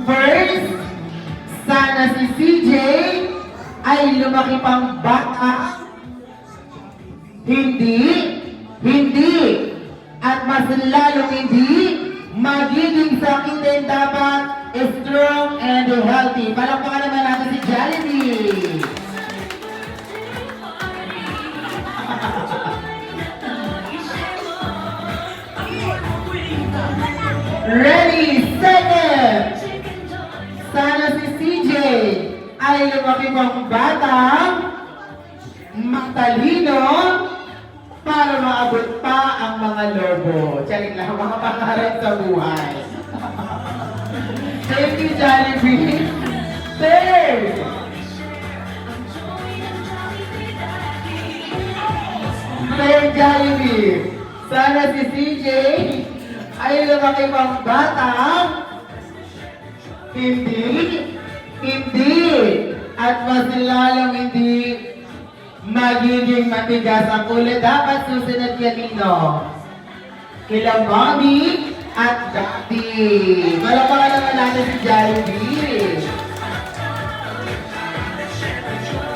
First, sana si CJ ay lumaki pang bata. Hindi, at mas lalong hindi, magiging sa akin din dapat strong and healthy. Palakpakan naman natin si Jollibee. Ready, second. Sana si CJ ay lumaki pang batang matalino para maabot pa ang mga lobo. Charing lang, mga pangarap sa buhay. Thank you, Jollibee. Third. Third, Jollibee. Sana si CJ ay lumaki pang batang hindi, at mas lalong hindi magiging matigas ang ulo. Dapat susunod kanino? Kila Mommy at Daddy. Palakpakan naman natin si Jollibee.